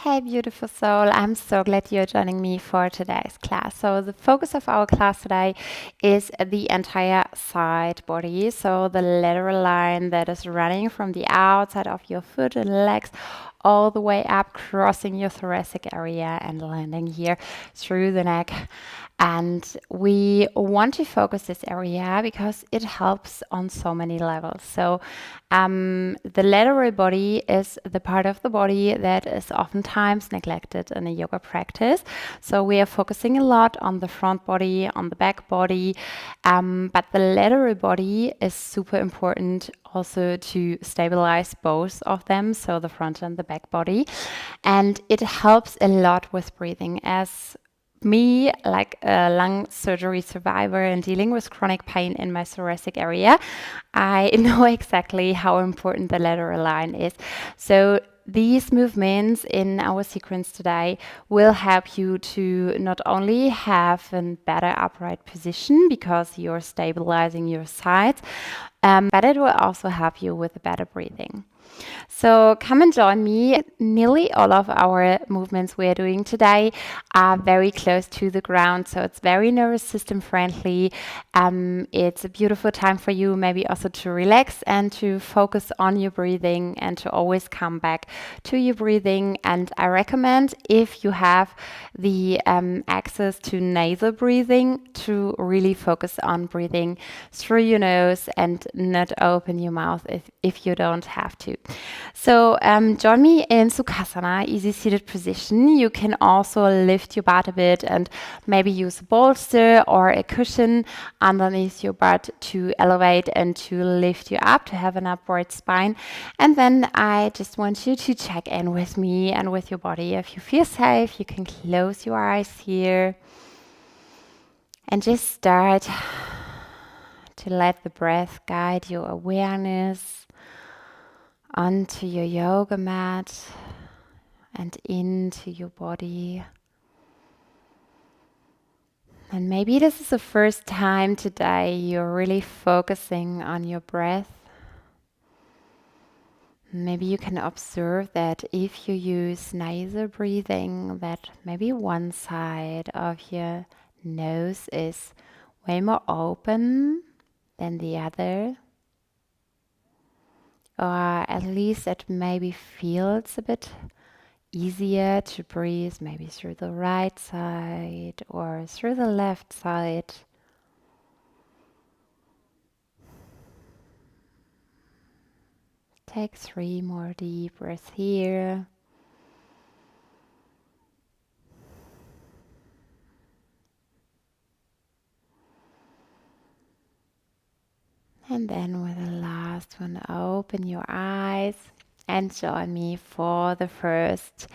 Hey, beautiful soul. I'm so glad you're joining me for today's class. So, the focus of our class today is the entire side body. So, the lateral line that is running from the outside of your foot and legs all the way up, crossing your thoracic area and landing here through the neck. And we want to focus this area because it helps on so many levels. So, the lateral body is the part of the body that is oftentimes neglected in a yoga practice. So, we are focusing a lot on the front body, on the back body, but the lateral body is super important also to stabilize both of them, so the front and the back body. And it helps a lot with breathing. As me, like a lung surgery survivor and dealing with chronic pain in my thoracic area, I know exactly how important the lateral line is. So these movements in our sequence today will help you to not only have a better upright position because you're stabilizing your sides, but it will also help you with better breathing. So come and join me. Nearly all of our movements we're doing today are very close to the ground, so it's very nervous system friendly. It's a beautiful time for you maybe also to relax and to focus on your breathing and to always come back to your breathing. And I recommend, if you have the access to nasal breathing, to really focus on breathing through your nose and not open your mouth if you don't have to. So join me in Sukhasana, easy seated position. You can also lift your butt a bit and maybe use a bolster or a cushion underneath your butt to elevate and to lift you up, to have an upward spine. And then I just want you to check in with me and with your body. If you feel safe, you can close your eyes here and just start to let the breath guide your awareness onto your yoga mat and into your body. And maybe this is the first time today you're really focusing on your breath. Maybe you can observe that if you use nasal breathing, that maybe one side of your nose is way more open than the other. Or at least it maybe feels a bit easier to breathe, maybe through the right side or through the left side. Take 3 more deep breaths here. And then with the last one, open your eyes and join me for the first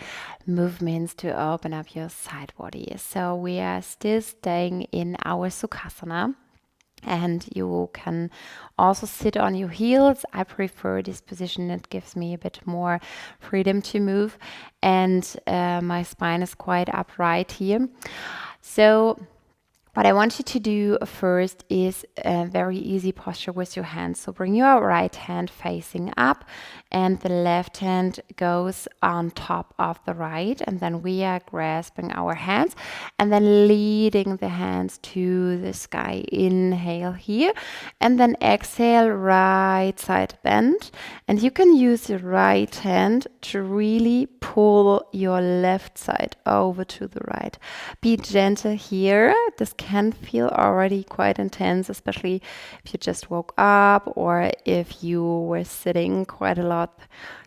movements to open up your side body. So we are still staying in our Sukhasana. And you can also sit on your heels. I prefer this position. It gives me a bit more freedom to move. And my spine is quite upright here. So what I want you to do first is a very easy posture with your hands. So bring your right hand facing up and the left hand goes on top of the right. And then we are grasping our hands and then leading the hands to the sky. Inhale here and then exhale, right side bend. And you can use your right hand to really pull your left side over to the right. Be gentle here. This can feel already quite intense, especially if you just woke up or if you were sitting quite a lot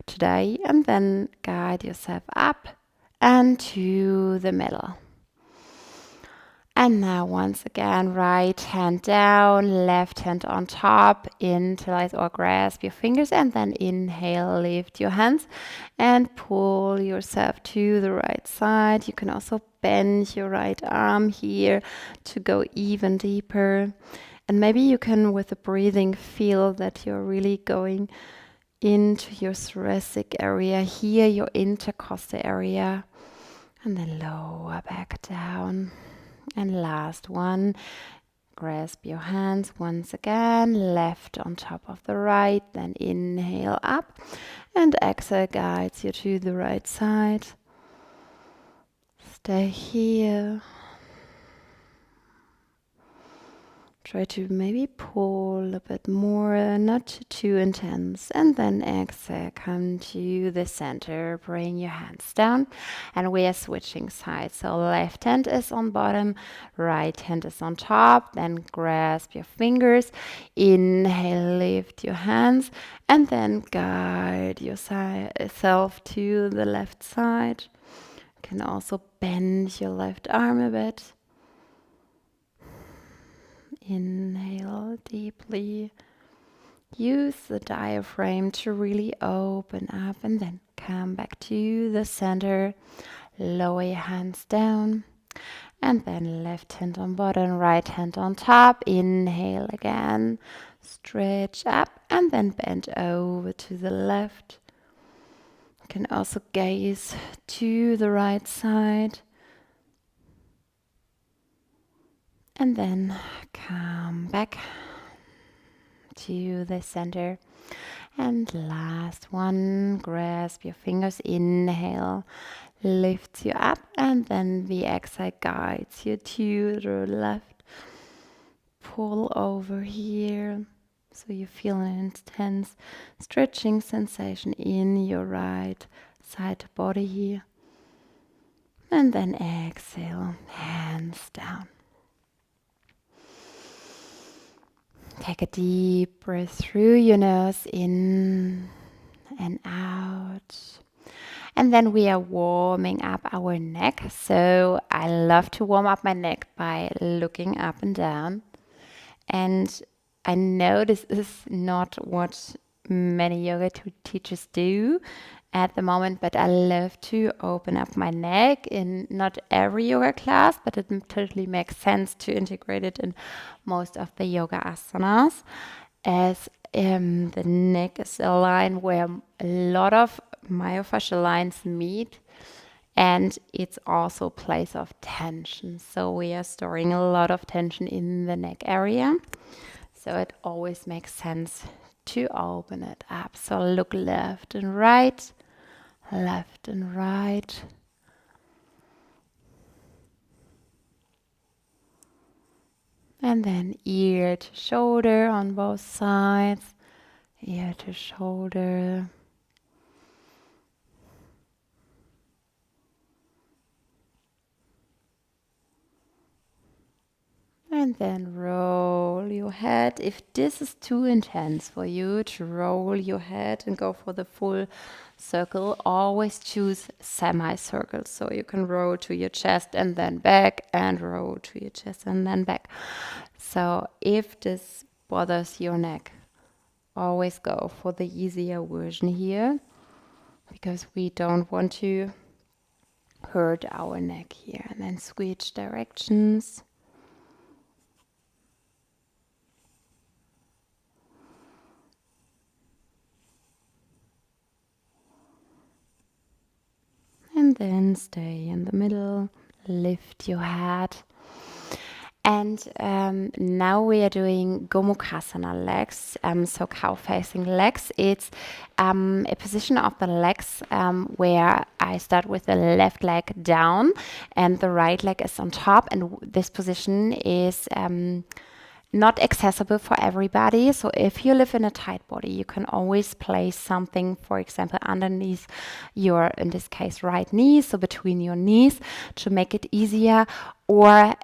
today. And then guide yourself up and to the middle. And now once again, right hand down, left hand on top, interlace or grasp your fingers and then inhale, lift your hands and pull yourself to the right side. You can also bend your right arm here to go even deeper. And maybe you can, with the breathing, feel that you're really going into your thoracic area here, your intercostal area, and then lower back down. And last one, grasp your hands once again, left on top of the right, then inhale up and exhale guides you to the right side. Stay here. Try to maybe pull a bit more, not too intense. And then exhale, come to the center. Bring your hands down. And we are switching sides. So left hand is on bottom, right hand is on top. Then grasp your fingers. Inhale, lift your hands. And then guide yourself to the left side. You can also bend your left arm a bit. Inhale deeply. Use the diaphragm to really open up and then come back to the center. Lower your hands down and then left hand on bottom, right hand on top. Inhale again. Stretch up and then bend over to the left. You can also gaze to the right side. And then come back to the center. And last one, grasp your fingers, inhale, lifts you up, and then the exhale guides you to the left. Pull over here, so you feel an intense stretching sensation in your right side body here. And then exhale, hands down. Take a deep breath through your nose, in and out. And then we are warming up our neck. So I love to warm up my neck by looking up and down. And I know this is not what many yoga teachers do at the moment, but I love to open up my neck in not every yoga class, but it totally makes sense to integrate it in most of the yoga asanas, as the neck is a line where a lot of myofascial lines meet, and it's also a place of tension. So we are storing a lot of tension in the neck area. So it always makes sense to open it up. So look left and right, left and right. And then ear to shoulder on both sides, ear to shoulder. And then roll your head. If this is too intense for you to roll your head and go for the full circle, always choose semicircles. So you can roll to your chest and then back, and roll to your chest and then back. So if this bothers your neck, always go for the easier version here, because we don't want to hurt our neck here. And then switch directions. And then stay in the middle, lift your head. And now we are doing Gomukhasana legs, so cow-facing legs. It's a position of the legs where I start with the left leg down and the right leg is on top. And this position is not accessible for everybody. So if you live in a tight body, you can always place something, for example, underneath your, in this case, right knee, so between your knees, to make it easier. Or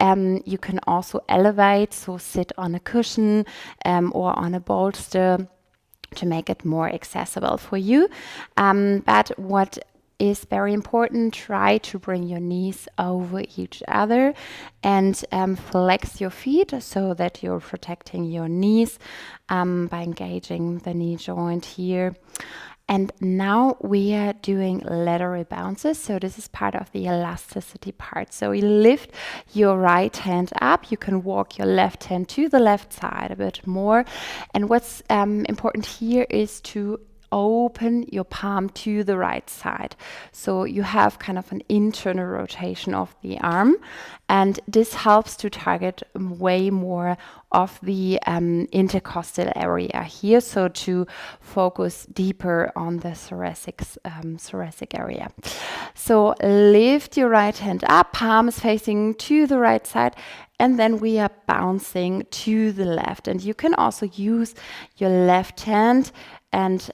you can also elevate, so sit on a cushion or on a bolster to make it more accessible for you. But what is very important, try to bring your knees over each other and flex your feet so that you're protecting your knees by engaging the knee joint here. And now we are doing lateral bounces. So this is part of the elasticity part. So you lift your right hand up. You can walk your left hand to the left side a bit more. And what's important here is to open your palm to the right side. So you have kind of an internal rotation of the arm, and this helps to target way more of the intercostal area here, so to focus deeper on the thoracic area. So lift your right hand up, palm is facing to the right side, and then we are bouncing to the left. And you can also use your left hand and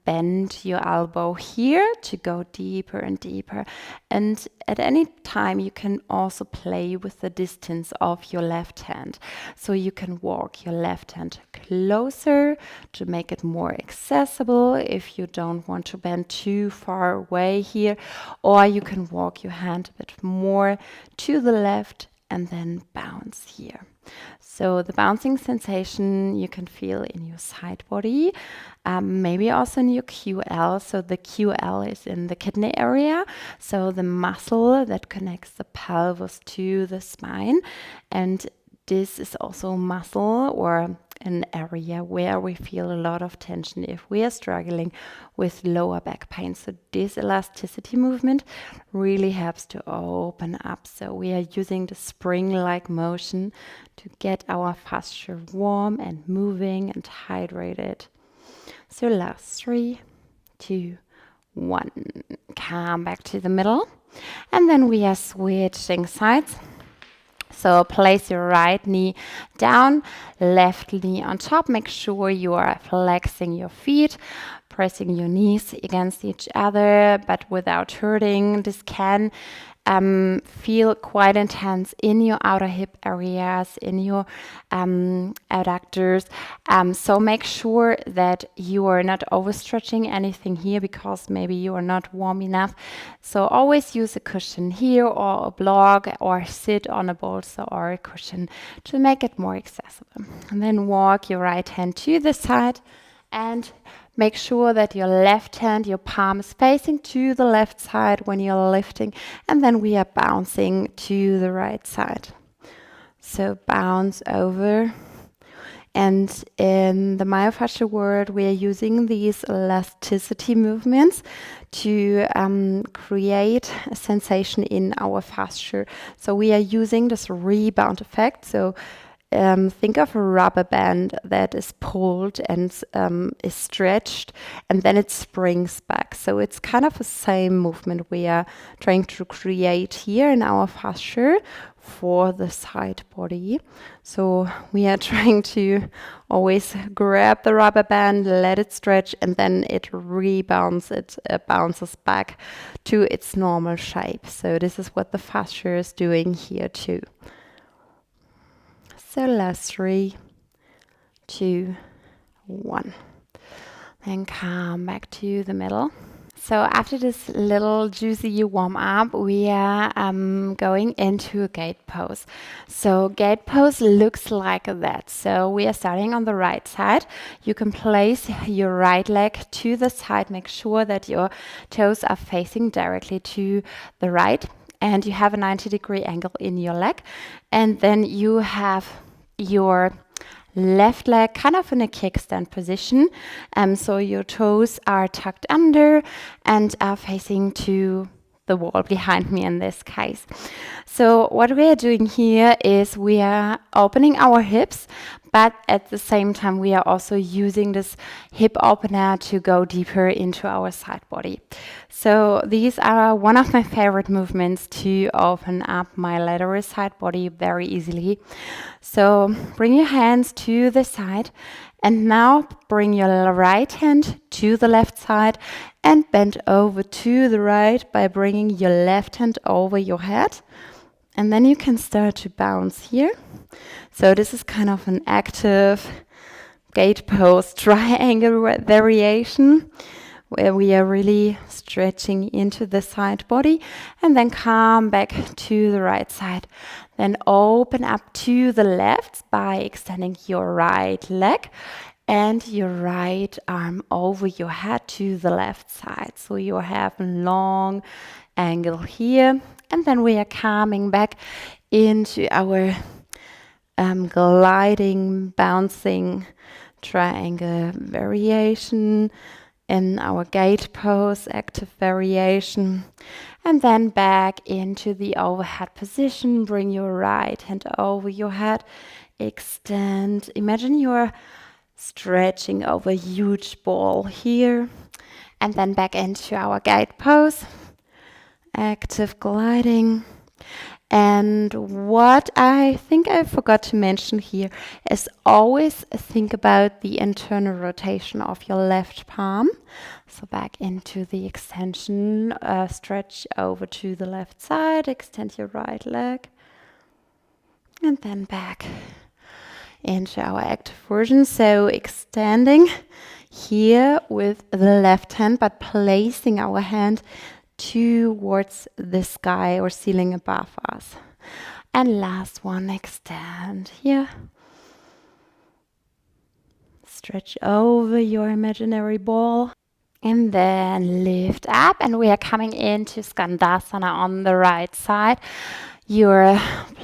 bend your elbow here to go deeper and deeper. And at any time, you can also play with the distance of your left hand. So you can walk your left hand closer to make it more accessible if you don't want to bend too far away here, or you can walk your hand a bit more to the left and then bounce here. So the bouncing sensation you can feel in your side body, maybe also in your QL. So the QL is in the kidney area, so the muscle that connects the pelvis to the spine. And this is also muscle or an area where we feel a lot of tension if we are struggling with lower back pain. So this elasticity movement really helps to open up. So we are using the spring-like motion to get our fascia warm and moving and hydrated. So last 3, 2, 1. Come back to the middle. And then we are switching sides. So place your right knee down, left knee on top. Make sure you are flexing your feet, pressing your knees against each other, but without hurting. This can feel quite intense in your outer hip areas, in your adductors. So make sure that you are not overstretching anything here because maybe you are not warm enough. So always use a cushion here or a block, or sit on a bolster or a cushion to make it more accessible. And then walk your right hand to the side and make sure that your left hand, your palm is facing to the left side when you're lifting, and then we are bouncing to the right side. So bounce over. And in the myofascial world, we are using these elasticity movements to create a sensation in our fascia. So we are using this rebound effect. So think of a rubber band that is pulled and is stretched, and then it springs back. So it's kind of the same movement we are trying to create here in our fascia for the side body. So we are trying to always grab the rubber band, let it stretch, and then it rebounds, it bounces back to its normal shape. So this is what the fascia is doing here too. So last 3, 2, 1. Then come back to the middle. So after this little juicy warm up, we are going into a gate pose. So gate pose looks like that. So we are starting on the right side. You can place your right leg to the side. Make sure that your toes are facing directly to the right, and you have a 90-degree angle in your leg. And then you have your left leg kind of in a kickstand position. So your toes are tucked under and are facing to the wall behind me in this case. So what we are doing here is we are opening our hips, but at the same time we are also using this hip opener to go deeper into our side body. So these are one of my favorite movements to open up my lateral side body very easily. So bring your hands to the side, and now bring your right hand to the left side and bend over to the right by bringing your left hand over your head. And then you can start to bounce here. So this is kind of an active gate pose triangle variation where we are really stretching into the side body, and then come back to the right side. Then open up to the left by extending your right leg and your right arm over your head to the left side. So you have a long angle here. And then we are coming back into our gliding, bouncing triangle variation. in our gate pose, active variation. And then back into the overhead position. Bring your right hand over your head. Extend. Imagine you're stretching over a huge ball here. And then back into our gate pose. Active gliding. And what I think I forgot to mention here is always think about the internal rotation of your left palm. So back into the extension, stretch over to the left side, extend your right leg. And then back into our active version. So extending here with the left hand, but placing our hand towards the sky or ceiling above us. And last one, extend here. Stretch over your imaginary ball. And then lift up, and we are coming into Skandasana on the right side. You're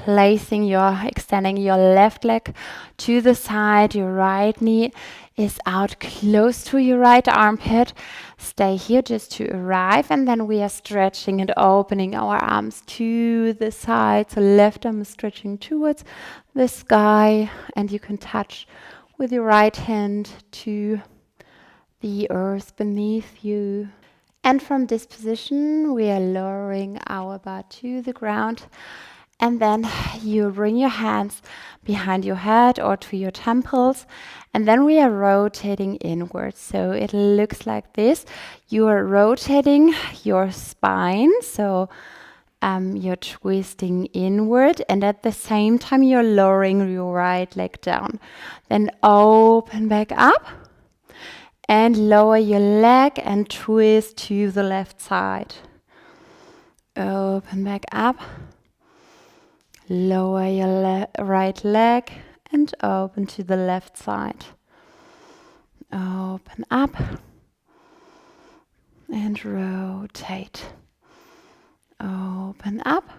extending your left leg to the side. Your right knee is out close to your right armpit. Stay here just to arrive, and then we are stretching and opening our arms to the side. So left arm is stretching towards the sky, and you can touch with your right hand to the earth beneath you. And from this position, we are lowering our butt to the ground. And then you bring your hands behind your head or to your temples. And then we are rotating inwards. So it looks like this. You are rotating your spine. So you're twisting inward. And at the same time, you're lowering your right leg down. Then open back up. And lower your leg and twist to the left side. Open back up. Lower your right leg and open to the left side. Open up. And rotate. Open up.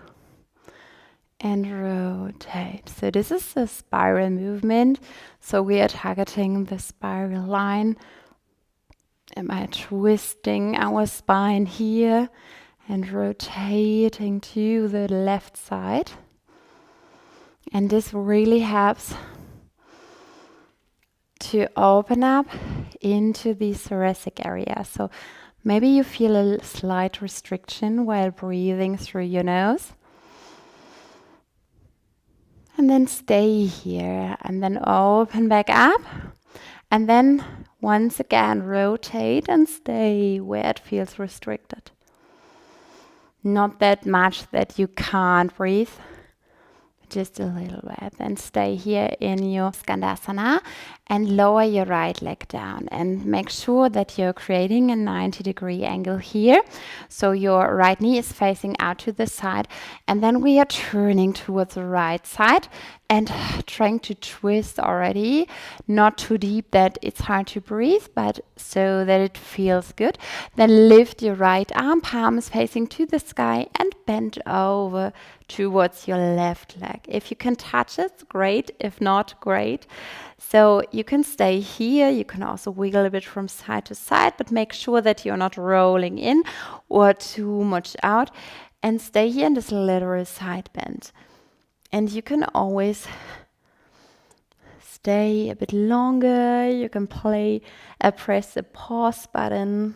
And rotate. So this is a spiral movement. So we are targeting the spiral line. Am I twisting our spine here and rotating to the left side? And this really helps to open up into the thoracic area. So maybe you feel a slight restriction while breathing through your nose. And then stay here and then open back up. And then once again, rotate and stay where it feels restricted. Not that much that you can't breathe, just a little bit. Then stay here in your Skandasana and lower your right leg down. And make sure that you're creating a 90-degree angle here. So your right knee is facing out to the side. And then we are turning towards the right side and trying to twist already. Not too deep that it's hard to breathe, but so that it feels good. Then lift your right arm, palms facing to the sky, and bend over towards your left leg. If you can touch it, great. If not, great. So you can stay here. You can also wiggle a bit from side to side, but make sure that you're not rolling in or too much out. And stay here in this lateral side bend. And you can always stay a bit longer. You can press the pause button.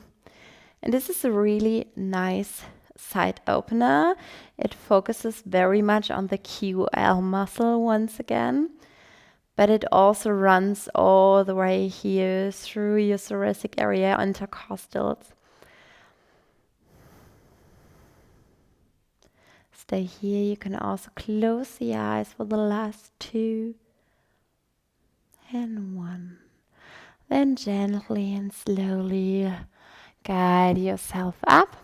And this is a really nice side opener. It focuses very much on the QL muscle once again, but it also runs all the way here through your thoracic area, intercostals. Stay here. You can also close the eyes for the last 2 and 1. Then gently and slowly guide yourself up.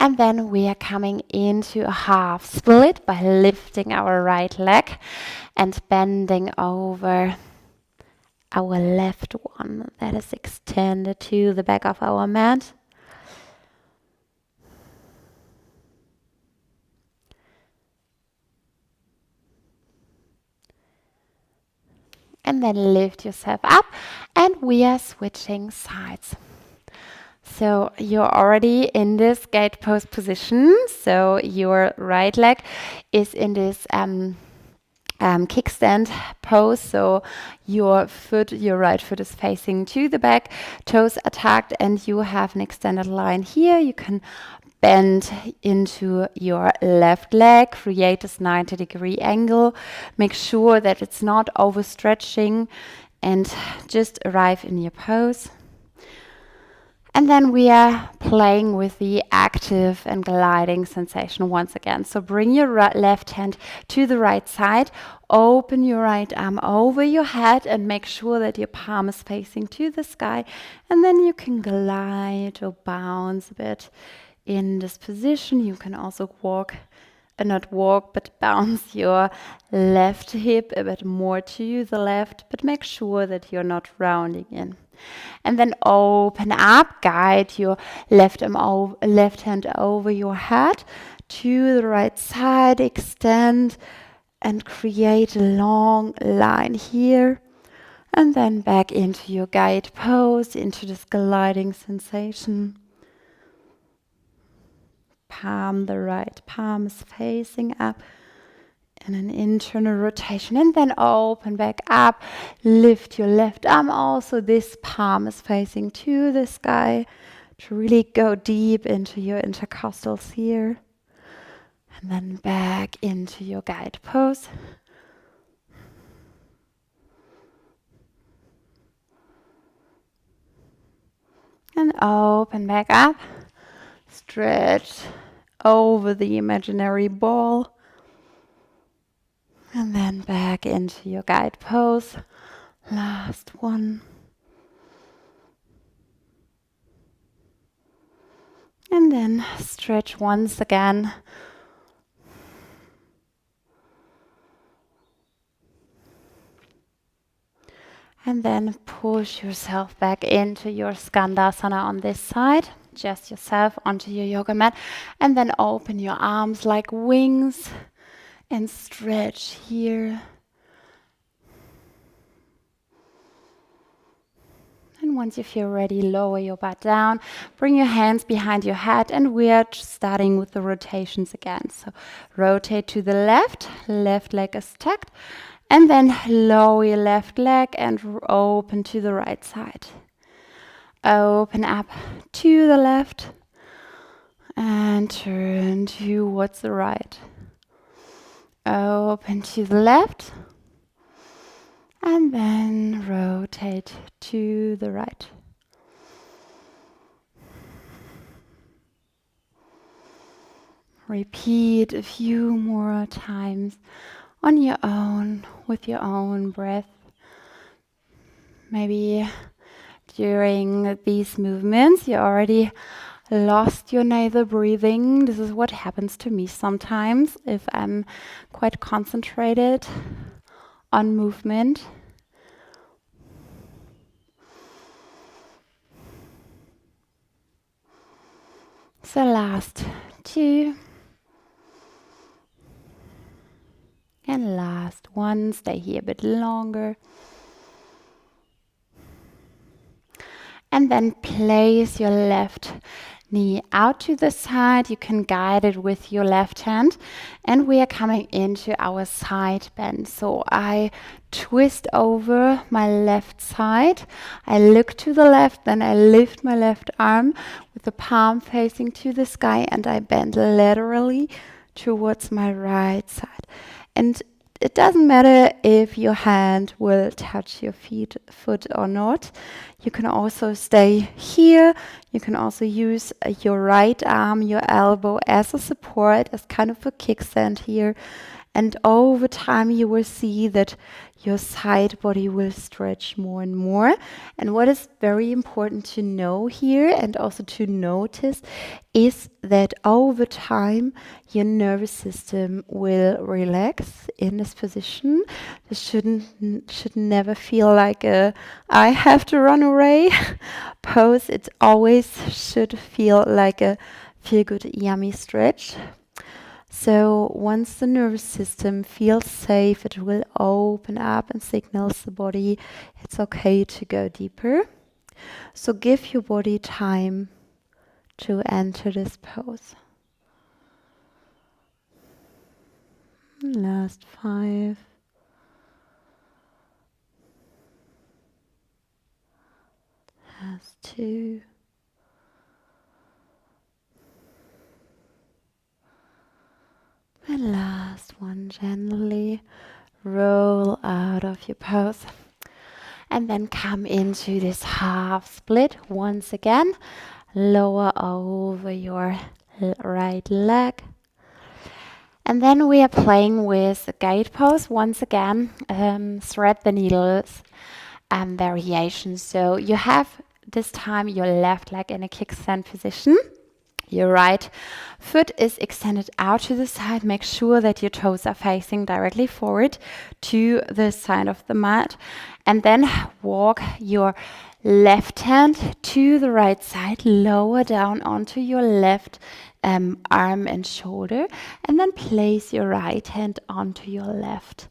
And then we are coming into a half split by lifting our right leg and bending over our left one that is extended to the back of our mat. And then lift yourself up, and we are switching sides. So you're already in this gate pose position. So your right leg is in this kickstand pose. So your right foot is facing to the back, toes are tucked, and you have an extended line here. You can bend into your left leg, create this 90-degree angle. Make sure that it's not overstretching, and just arrive in your pose. And then we are playing with the active and gliding sensation once again. So bring your left hand to the right side, open your right arm over your head, and make sure that your palm is facing to the sky. And then you can glide or bounce a bit in this position. You can also not walk, but bounce your left hip a bit more to the left, but make sure that you're not rounding in. And then open up, guide your left hand over your head to the right side, extend and create a long line here. And then back into your guide pose, into this gliding sensation. The right palm is facing up and an internal rotation, and then open back up, lift your left arm also, this palm is facing to the sky to really go deep into your intercostals here, and then back into your guide pose. And open back up, stretch over the imaginary ball. And then back into your guide pose. Last one. And then stretch once again. And then push yourself back into your Skandasana on this side. Adjust yourself onto your yoga mat. And then open your arms like wings. And stretch here. And once you feel ready, lower your butt down. Bring your hands behind your head, and we are starting with the rotations again. So rotate to the left leg is tucked. And then lower your left leg and open to the right side. Open up to the left and turn towards the right. Open to the left and then rotate to the right. Repeat a few more times on your own, with your own breath. Maybe during these movements you already lost your nasal breathing. This is what happens to me sometimes if I'm quite concentrated on movement. So last two. And last one. Stay here a bit longer. And then place your left knee out to the side. You can guide it with your left hand. And we are coming into our side bend. So I twist over my left side. I look to the left, then I lift my left arm with the palm facing to the sky, and I bend laterally towards my right side. And it doesn't matter if your hand will touch your foot or not. You can also stay here. You can also use your right arm, your elbow as a support, as kind of a kickstand here. And over time you will see that your side body will stretch more and more. And what is very important to know here and also to notice is that over time your nervous system will relax in this position. This should never feel like a I have to run away pose. It always should feel like a feel good yummy stretch. So once the nervous system feels safe, it will open up and signals the body it's okay to go deeper. So give your body time to enter this pose. Last 5. Last 2. And last one, gently roll out of your pose. And then come into this half split once again. Lower over your right leg. And then we are playing with the gate pose once again. Thread the needles variation. So you have this time your left leg in a kickstand position. Your right foot is extended out to the side. Make sure that your toes are facing directly forward to the side of the mat. And then walk your left hand to the right side, lower down onto your left arm and shoulder. And then place your right hand onto your left.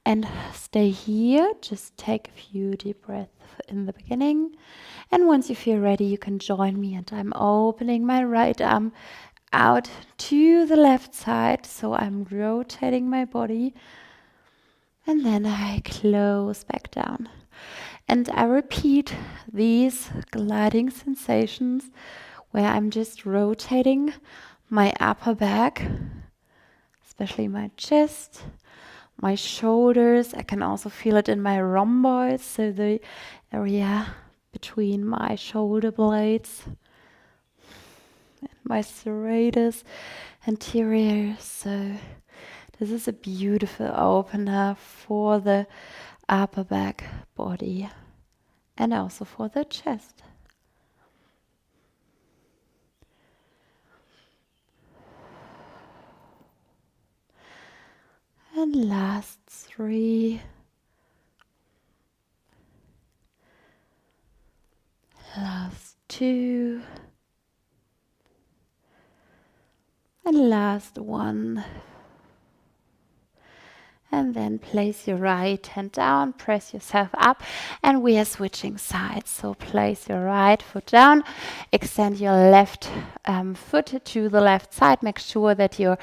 And stay here. Just take a few deep breaths in the beginning. And once you feel ready, you can join me. And I'm opening my right arm out to the left side. So I'm rotating my body. And then I close back down. And I repeat these gliding sensations where I'm just rotating my upper back, especially my chest, my shoulders. I can also feel it in my rhomboids, so the area between my shoulder blades, and my serratus anterior. So this is a beautiful opener for the upper back body and also for the chest. And last 3. Last 2. And last 1. And then place your right hand down, press yourself up, and we are switching sides. So place your right foot down, extend your left foot to the left side. Make sure that your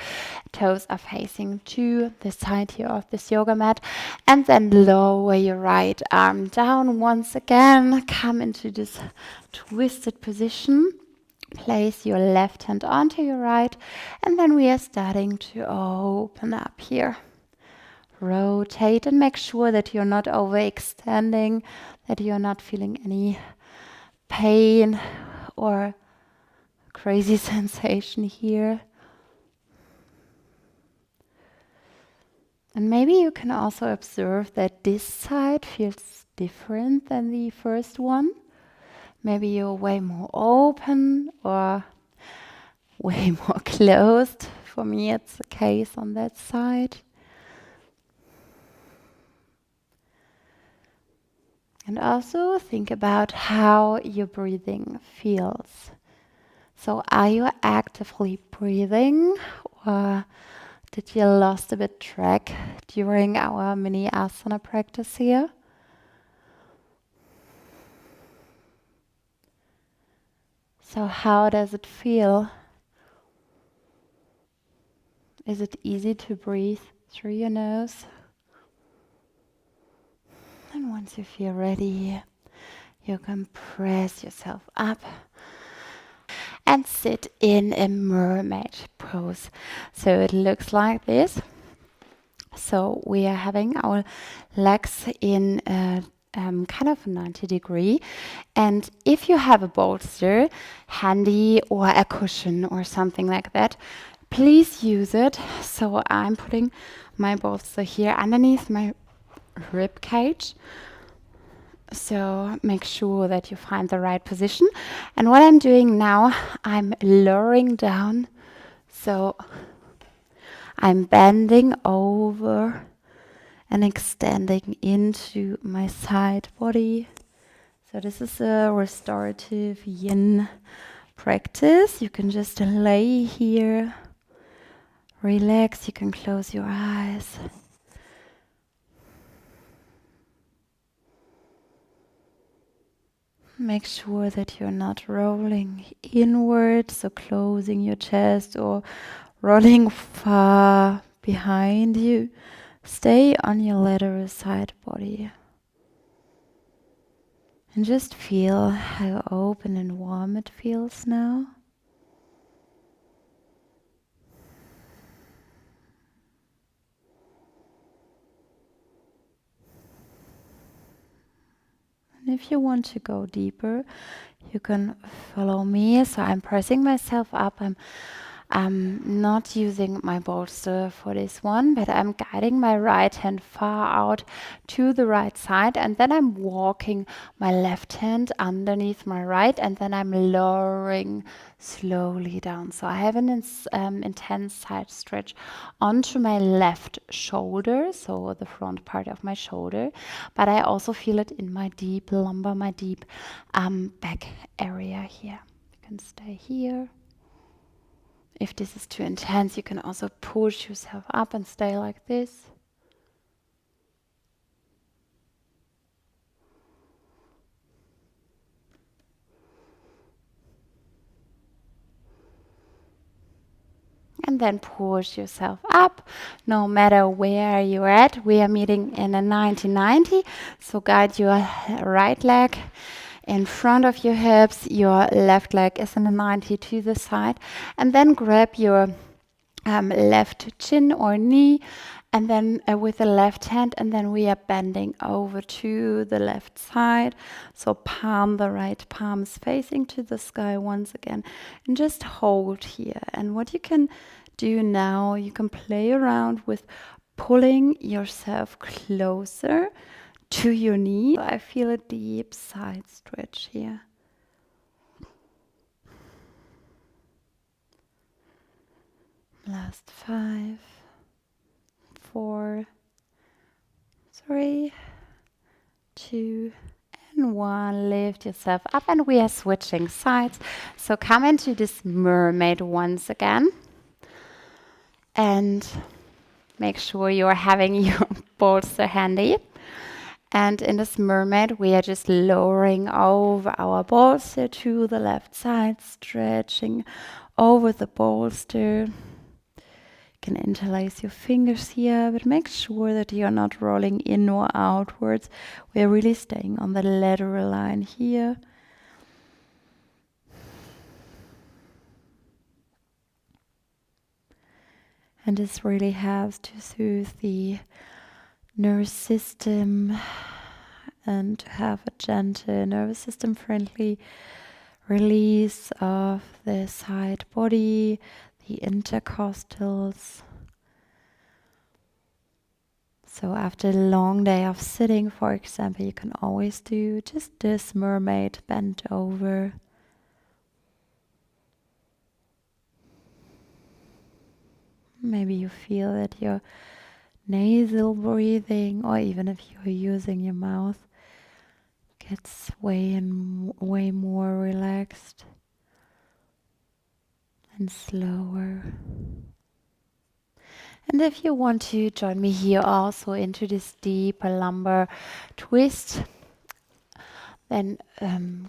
toes are facing to the side here of this yoga mat. And then lower your right arm down once again. Come into this twisted position. Place your left hand onto your right. And then we are starting to open up here. Rotate and make sure that you're not overextending, that you're not feeling any pain or crazy sensation here. And maybe you can also observe that this side feels different than the first one. Maybe you're way more open or way more closed. For me, it's the case on that side. And also think about how your breathing feels. So are you actively breathing, or did you lost a bit track during our mini asana practice here? So how does it feel? Is it easy to breathe through your nose? And once you feel ready, you can press yourself up and sit in a mermaid pose. So it looks like this. So we are having our legs in a kind of 90 degree. And if you have a bolster handy or a cushion or something like that, please use it. So I'm putting my bolster here underneath my rib cage. So make sure that you find the right position. And what I'm doing now, I'm lowering down. So I'm bending over and extending into my side body. So this is a restorative yin practice. You can just lay here, relax. You can close your eyes. Make sure that you're not rolling inward, so closing your chest or rolling far behind you. Stay on your lateral side body. And just feel how open and warm it feels now. And if you want to go deeper, you can follow me. So I'm pressing myself up. I'm not using my bolster for this one, but I'm guiding my right hand far out to the right side, and then I'm walking my left hand underneath my right, and then I'm lowering slowly down. So I have an intense side stretch onto my left shoulder, so the front part of my shoulder, but I also feel it in my deep lumbar, my deep back area here. You can stay here. If this is too intense, you can also push yourself up and stay like this. And then push yourself up, no matter where you're at. We are meeting in a 90-90, so guide your right leg in front of your hips. Your left leg is in a 90 to the side, and then grab your left chin or knee, and then with the left hand, and then we are bending over to the left side. So the right palm is facing to the sky once again, and just hold here. And what you can do now, you can play around with pulling yourself closer to your knee. I feel a deep side stretch here. Last 5, 4, 3, 2, and 1. Lift yourself up, and we are switching sides. So come into this mermaid once again, and make sure you're having your bolster handy. And in this mermaid, we are just lowering over our bolster to the left side, stretching over the bolster. You can interlace your fingers here, but make sure that you're not rolling in or outwards. We're really staying on the lateral line here. And this really helps to soothe the nervous system and to have a gentle nervous system friendly release of the side body, the intercostals. So after a long day of sitting, for example, you can always do just this mermaid bent over. Maybe you feel that your nasal breathing, or even if you're using your mouth, gets way more relaxed and slower. And if you want to join me here also into this deeper lumbar twist, then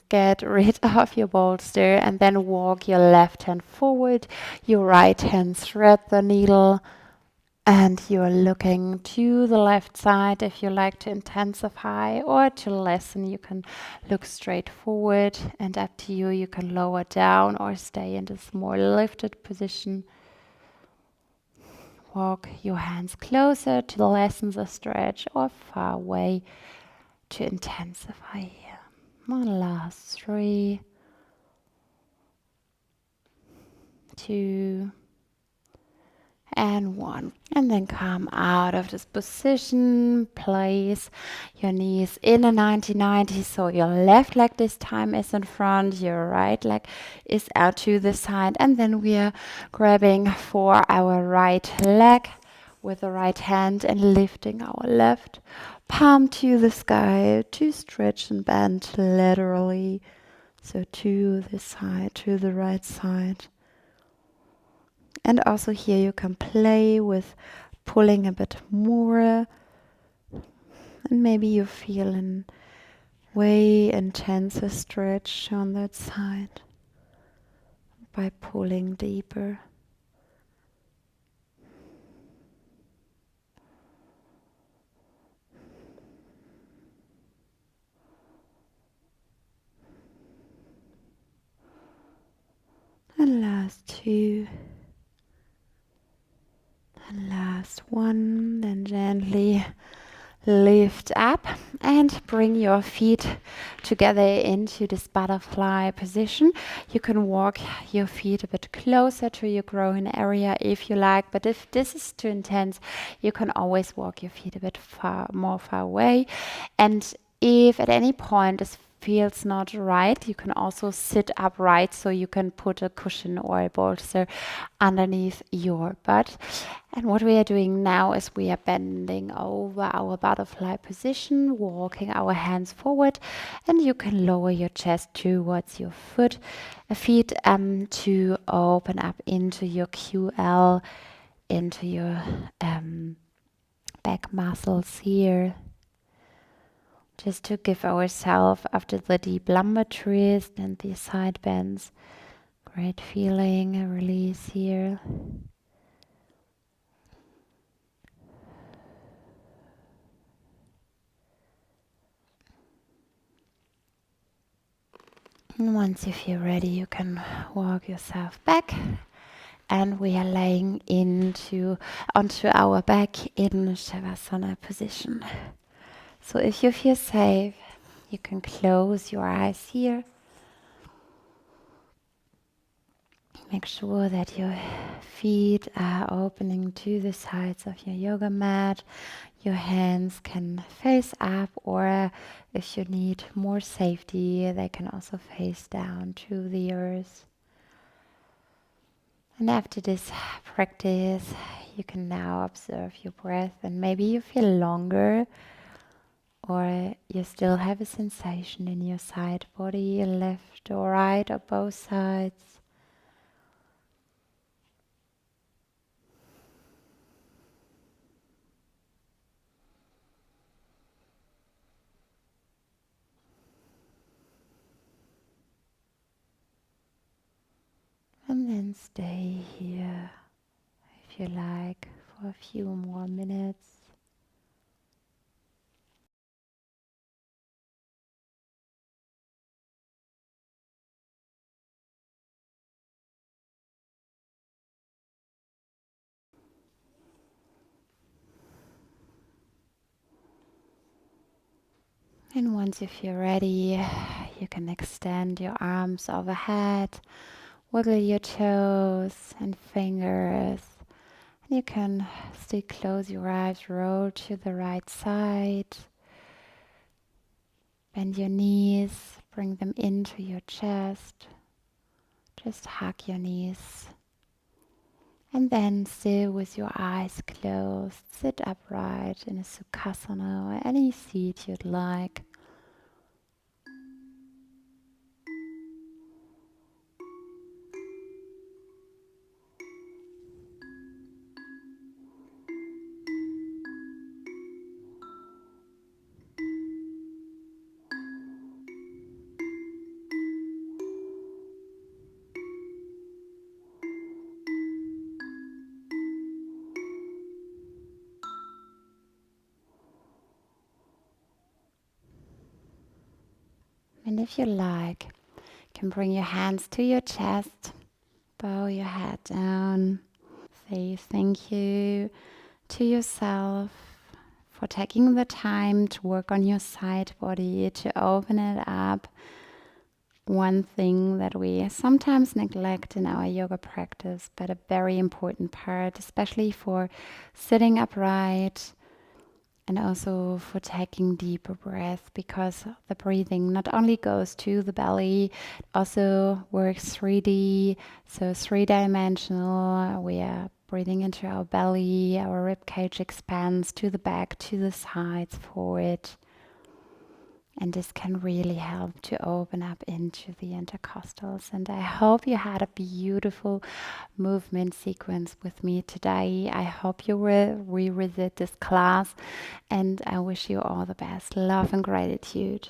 get rid of your bolster and then walk your left hand forward, your right hand thread the needle, and you're looking to the left side. If you like to intensify or to lessen, you can look straight forward, and up to you. You can lower down or stay in this more lifted position. Walk your hands closer to lessen the stretch or far away to intensify here. One last 3, 2, and 1. And then come out of this position, place your knees in a 90-90, so your left leg this time is in front, your right leg is out to the side, and then we are grabbing for our right leg with the right hand and lifting our left palm to the sky to stretch and bend laterally, so to the side, to the right side. And also here you can play with pulling a bit more, and maybe you feel a way intenser stretch on that side by pulling deeper. And last two. And last one. Then gently lift up and bring your feet together into this butterfly position. You can walk your feet a bit closer to your groin area if you like, but if this is too intense, you can always walk your feet a bit far away. And if at any point this feels not right, you can also sit upright, so you can put a cushion or a bolster underneath your butt. And what we are doing now is we are bending over our butterfly position, walking our hands forward, and you can lower your chest towards your feet to open up into your QL, into your back muscles here. Just to give ourselves, after the deep lumbar twist and the side bends, great feeling, a release here. And once you feel ready, you can walk yourself back. And we are laying onto our back in Shavasana position. So if you feel safe, you can close your eyes here. Make sure that your feet are opening to the sides of your yoga mat. Your hands can face up, or if you need more safety, they can also face down to the earth. And after this practice, you can now observe your breath, and maybe you feel longer, or you still have a sensation in your side body, left or right or both sides. And then stay here, if you like, for a few more minutes. And once you feel ready, you can extend your arms overhead, wiggle your toes and fingers. And you can still close your eyes, roll to the right side. Bend your knees, bring them into your chest. Just hug your knees. And then still with your eyes closed, sit upright in a Sukhasana or any seat you'd like. And if you like, you can bring your hands to your chest, bow your head down, say thank you to yourself for taking the time to work on your side body, to open it up. One thing that we sometimes neglect in our yoga practice, but a very important part, especially for sitting upright, and also for taking deeper breath, because the breathing not only goes to the belly, it also works 3D, so 3-dimensional. We are breathing into our belly, our rib cage expands to the back, to the sides, forward. And this can really help to open up into the intercostals. And I hope you had a beautiful movement sequence with me today. I hope you will revisit this class, and I wish you all the best. Love and gratitude.